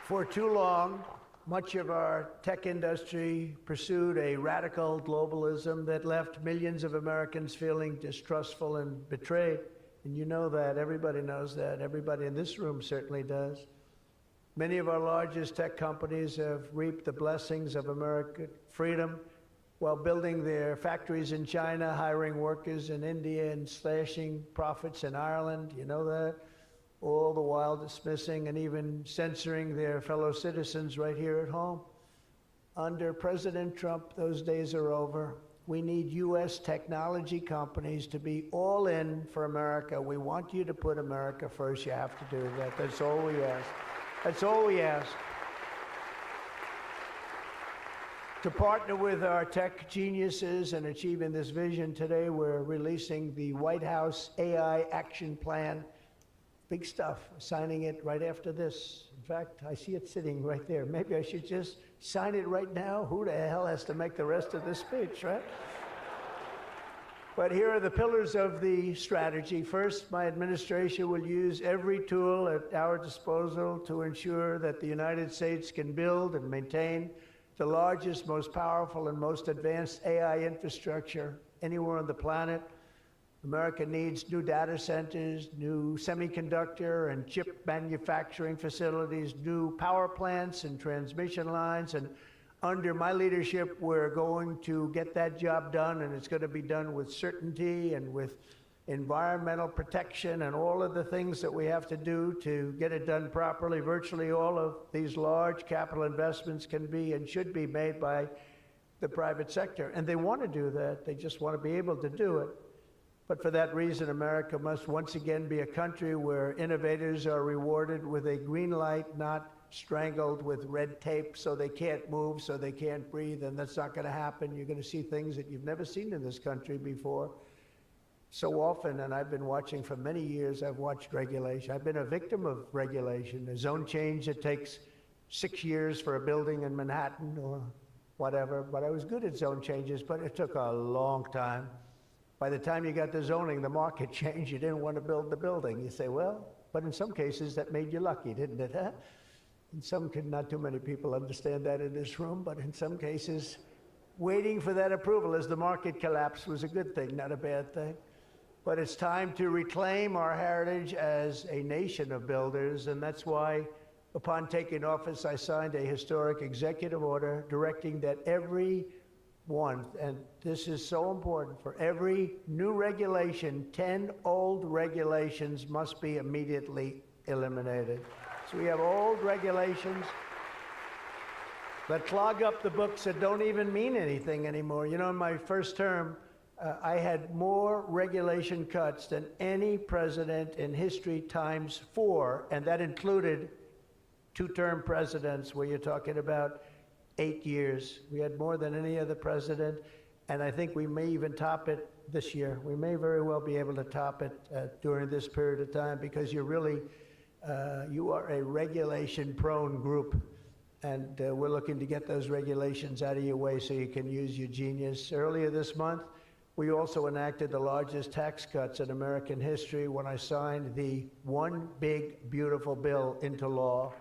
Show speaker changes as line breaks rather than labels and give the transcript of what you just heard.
For too long, much of our tech industry pursued a radical globalism that left millions of Americans feeling distrustful and betrayed. And you know that. Everybody knows that. Everybody in this room certainly does. Many of our largest tech companies have reaped the blessings of American freedom while building their factories in China, hiring workers in India, and slashing profits in Ireland. You know that? All the while dismissing and even censoring their fellow citizens right here at home. Under President Trump, those days are over. We need U.S. technology companies to be all in for America. We want you to put America first. You have to do that. That's all we ask. That's all we ask. To partner with our tech geniuses in achieving this vision, today we're releasing the White House AI Action Plan. Big stuff, signing it right after this. In fact, I see it sitting right there. Maybe I should just sign it right now. Who the hell has to make the rest of this speech, right? But here are the pillars of the strategy. First, my administration will use every tool at our disposal to ensure that the United States can build and maintain the largest, most powerful, and most advanced AI infrastructure anywhere on the planet. America needs new data centers, new semiconductor and chip manufacturing facilities, new power plants and transmission lines. And under my leadership, we're going to get that job done, and it's going to be done with certainty and with environmental protection and all of the things that we have to do to get it done properly. Virtually all of these large capital investments can be and should be made by the private sector. And they want to do that. They just want to be able to do it. But for that reason, America must once again be a country where innovators are rewarded with a green light, not strangled with red tape so they can't move, so they can't breathe, and that's not going to happen. You're going to see things that you've never seen in this country before. So often, and I've been watching for many years, I've watched regulation. I've been a victim of regulation. A zone change that takes 6 years for a building in Manhattan or whatever, but I was good at zone changes, but it took a long time. By the time you got the zoning, the market changed. You didn't want to build the building. You say, well, but in some cases that made you lucky, didn't it? Huh? In some, not too many people understand that in this room, but in some cases, waiting for that approval as the market collapsed was a good thing, not a bad thing. But it's time to reclaim our heritage as a nation of builders, and that's why, upon taking office, I signed a historic executive order directing that every one, and this is so important, for every new regulation, 10 old regulations must be immediately eliminated. So we have old regulations that clog up the books that don't even mean anything anymore. You know, in my first term, I had more regulation cuts than any president in history times 4, and that included 2-term presidents where you're talking about 8 years. We had more than any other president, and I think we may even top it this year. We may very well be able to top it during this period of time, because you're really, you are a regulation-prone group, and we're looking to get those regulations out of your way so you can use your genius. Earlier this month, we also enacted the largest tax cuts in American history when I signed the One Big Beautiful Bill into law.